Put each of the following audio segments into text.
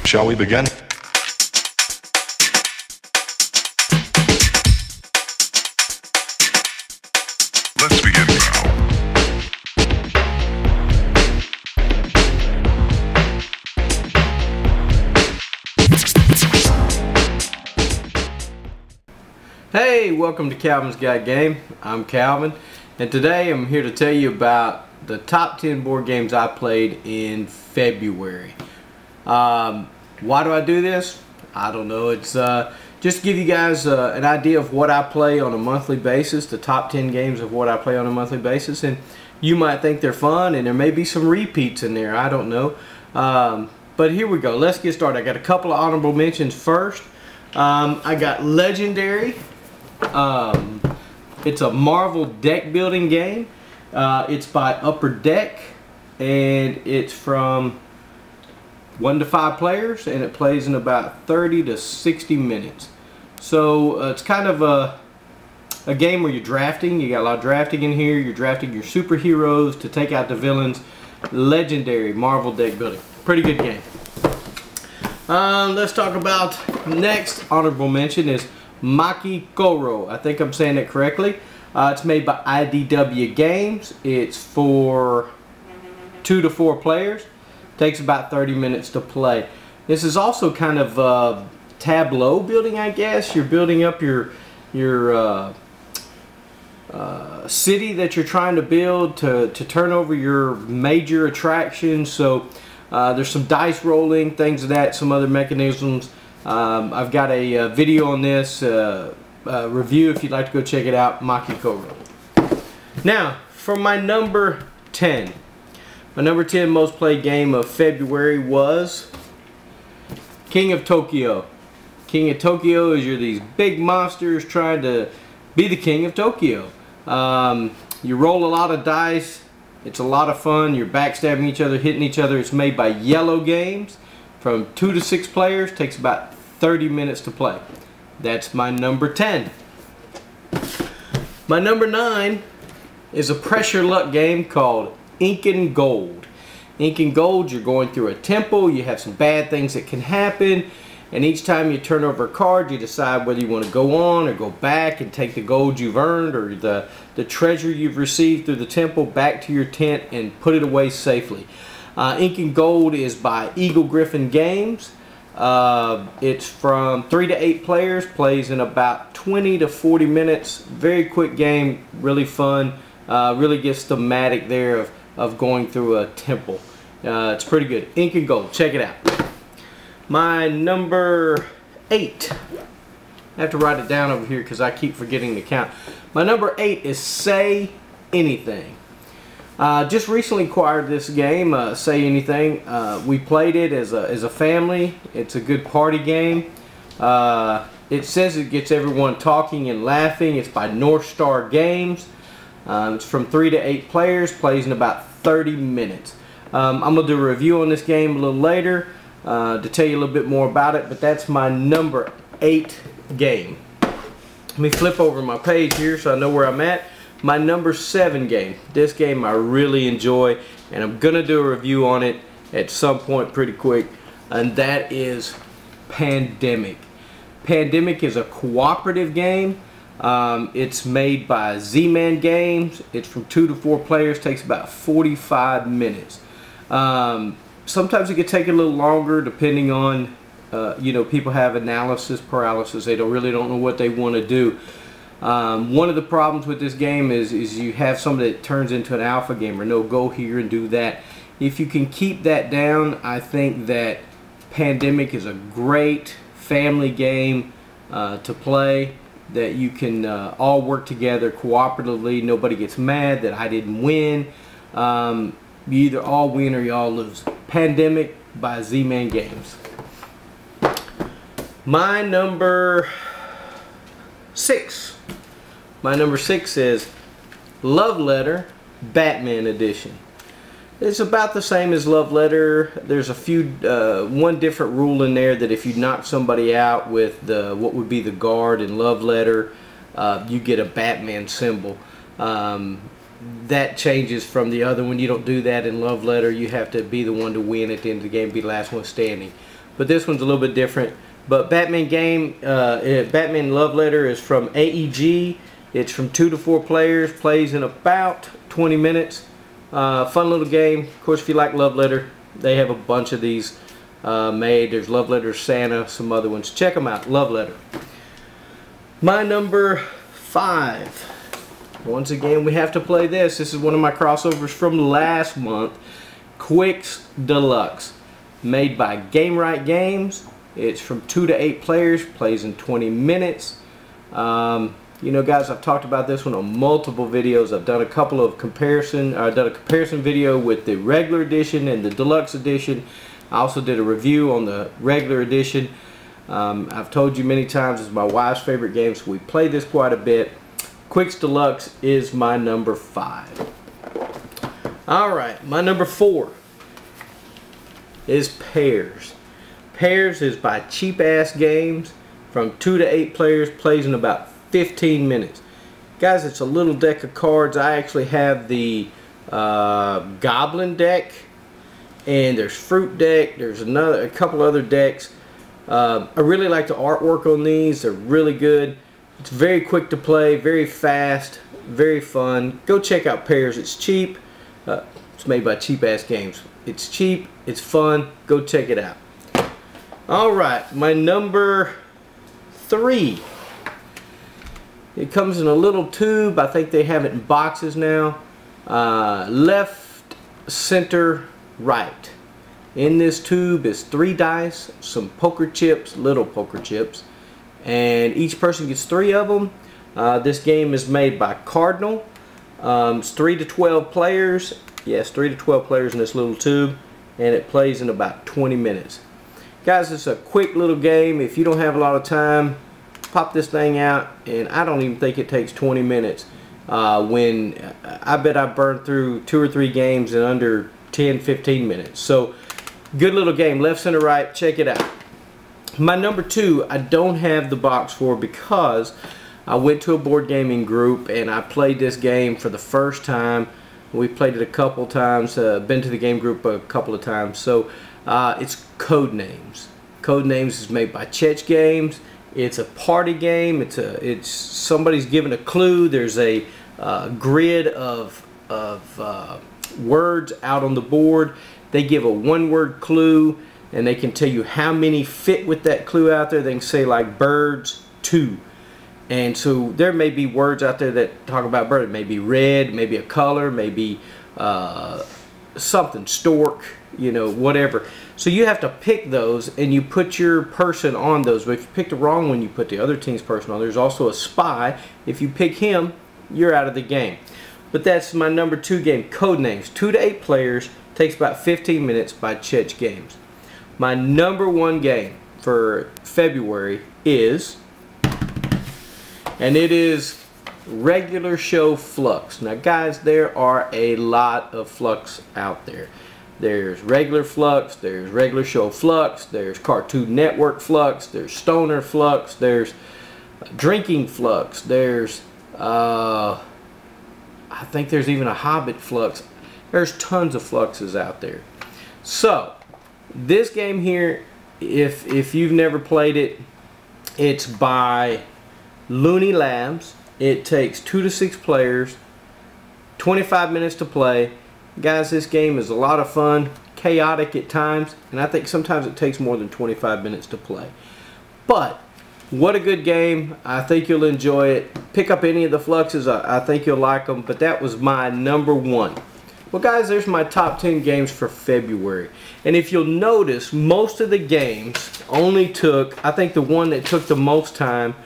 Shall we begin? Let's begin now. Hey, welcome to Calvin's Got Game. I'm Calvin, and today I'm here to tell you about the top 10 board games I played in February. Why do I do this? I don't know. It's just to give you guys an idea of what I play on a monthly basis, the top 10 games of what I play on a monthly basis, and you might think they're fun, and there may be some repeats in there. I don't know. But here we go. Let's get started. I got a couple of honorable mentions first. I got Legendary. It's a Marvel deck building game. It's by Upper Deck, and it's from 1 to 5 players, and it plays in about 30 to 60 minutes. So it's kind of a game where you're drafting. You got a lot of drafting in here. You're drafting your superheroes to take out the villains. Legendary Marvel deck building. Pretty good game. Let's talk about next honorable mention is Maki Koro. I think I'm saying it correctly. It's made by IDW Games. It's for 2 to 4 players. Takes about 30 minutes to play. This is also kind of tableau building, I guess. You're building up your city that you're trying to build to turn over your major attractions. So there's some dice rolling, things of that, some other mechanisms. I've got a video on this review if you'd like to go check it out. Maki Koro. Now for my number 10. My number 10 most played game of February was King of Tokyo. King of Tokyo is you're these big monsters trying to be the King of Tokyo. You roll a lot of dice. It's a lot of fun. You're backstabbing each other, hitting each other. It's made by Yellow Games. From 2 to 6 players. Takes about 30 minutes to play. That's my number 10. My number 9 is a pressure luck game called Ink and Gold. Ink and Gold, you're going through a temple, you have some bad things that can happen, and each time you turn over a card, you decide whether you want to go on or go back and take the gold you've earned or the treasure you've received through the temple back to your tent and put it away safely. Ink and Gold is by Eagle Gryphon Games. It's from 3 to 8 players, plays in about 20 to 40 minutes. Very quick game, really fun, really gets thematic there of going through a temple. It's pretty good. Ink and Gold, check it out. My number 8. I have to write it down over here because I keep forgetting to count. My number 8 is Say Anything. Just recently acquired this game, Say Anything. We played it as a family. It's a good party game. It says it gets everyone talking and laughing. It's by North Star Games. It's from 3 to 8 players, plays in about 30 minutes. I'm going to do a review on this game a little later to tell you a little bit more about it, but that's my number 8 game. Let me flip over my page here so I know where I'm at. My number 7 game. This game I really enjoy, and I'm going to do a review on it at some point pretty quick, and that is Pandemic. Pandemic is a cooperative game. It's made by Z-Man Games. It's from 2 to 4 players, takes about 45 minutes. Sometimes it can take a little longer depending on, you know, people have analysis paralysis. They really don't know what they want to do. One of the problems with this game is you have something that turns into an alpha gamer. No, go here and do that. If you can keep that down, I think that Pandemic is a great family game to play. That you can all work together cooperatively. Nobody gets mad that I didn't win. You either all win or you all lose. Pandemic by Z-Man Games. My number 6. My number 6 is Love Letter Batman Edition. It's about the same as Love Letter. There's a few, one different rule in there that if you knock somebody out with what would be the guard in Love Letter, you get a Batman symbol. That changes from the other one. You don't do that in Love Letter. You have to be the one to win at the end of the game, be the last one standing. but this one's a little bit different. But Batman game, Batman Love Letter is from AEG. It's from 2 to 4 players, plays in about 20 minutes. Fun little game. Of course, if you like Love Letter, they have a bunch of these made. There's Love Letter Santa, some other ones. Check them out. Love Letter. My number 5. Once again, we have to play this. This is one of my crossovers from last month. Qwixx Deluxe, made by Gamewright Games. It's from 2 to 8 players, plays in 20 minutes. You know, guys, I've talked about this one on multiple videos. I've done a couple of comparison. I've done a comparison video with the regular edition and the deluxe edition. I also did a review on the regular edition. I've told you many times it's my wife's favorite game, so we play this quite a bit. Qwixx Deluxe is my number 5. Alright, my number 4 is Pairs. Pairs is by Cheap Ass Games, from 2 to 8 players, plays in about 15 minutes. Guys, it's a little deck of cards. I actually have the Goblin deck, and there's Fruit deck, there's a couple other decks. I really like the artwork on these. They're really good. It's very quick to play, very fast, very fun. Go check out Pairs. It's cheap. It's made by Cheap Ass Games. It's cheap, it's fun. Go check it out. Alright, my number 3. It comes in a little tube. I think they have it in boxes now. Left, center, right. In this tube is 3 dice, some poker chips, little poker chips, and each person gets 3 of them. This game is made by Cardinal. It's 3 to 12 players. Yes, 3 to 12 players in this little tube, and it plays in about 20 minutes. Guys, it's a quick little game. If you don't have a lot of time, pop this thing out, and I don't even think it takes 20 minutes. When I bet I burned through 2 or 3 games in under 10-15 minutes. So good little game. Left, center, right. Check it out. My number 2 I don't have the box for because I went to a board gaming group and I played this game for the first time. We played it a couple times, been to the game group a couple of times. So it's Codenames. Codenames is made by Czech Games. It's a party game. It's somebody's given a clue. There's a grid of words out on the board. They give a 1-word clue, and they can tell you how many fit with that clue out there. They can say like birds 2. And so there may be words out there that talk about bird. It may be red, maybe a color, maybe something, stork, you know, whatever. So you have to pick those, and you put your person on those. But if you pick the wrong one, you put the other team's person on. There's also a spy. If you pick him, you're out of the game. But that's my number 2 game, Codenames. 2 to 8 players, takes about 15 minutes, by Czech Games. My number 1 game for February is, and it is Regular Show Fluxx. Now guys, there are a lot of Fluxx out there. There's Regular Fluxx, there's Regular Show Fluxx, there's Cartoon Network Fluxx, there's Stoner Fluxx, there's Drinking Fluxx, there's I think there's even a Hobbit Fluxx. There's tons of Fluxxes out there. So this game here, if you've never played it, it's by Looney Labs. It takes 2 to 6 players, 25 minutes to play. Guys, this game is a lot of fun, chaotic at times, and I think sometimes it takes more than 25 minutes to play. But what a good game. I think you'll enjoy it. Pick up any of the Fluxxes. I think you'll like them, but that was my number 1. Well guys, there's my top 10 games for February. And if you'll notice, most of the games only took, I think the one that took the most time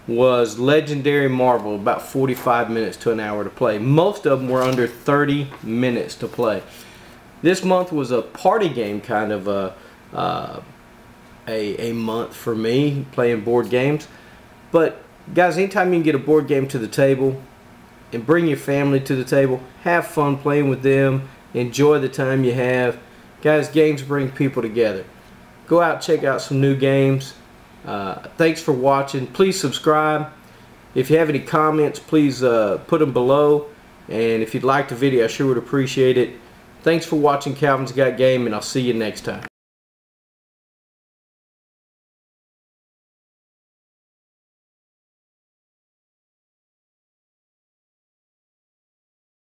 was Legendary Marvel, about 45 minutes to an hour to play. Most of them were under 30 minutes to play. This month was a party game kind of a month for me, playing board games. But guys, anytime you can get a board game to the table and bring your family to the table, have fun playing with them, enjoy the time you have. Guys, games bring people together. Go out, check out some new games. Thanks for watching. Please subscribe. If you have any comments, please put them below. And if you'd like the video, I sure would appreciate it. Thanks for watching Calvin's Got Game, and I'll see you next time.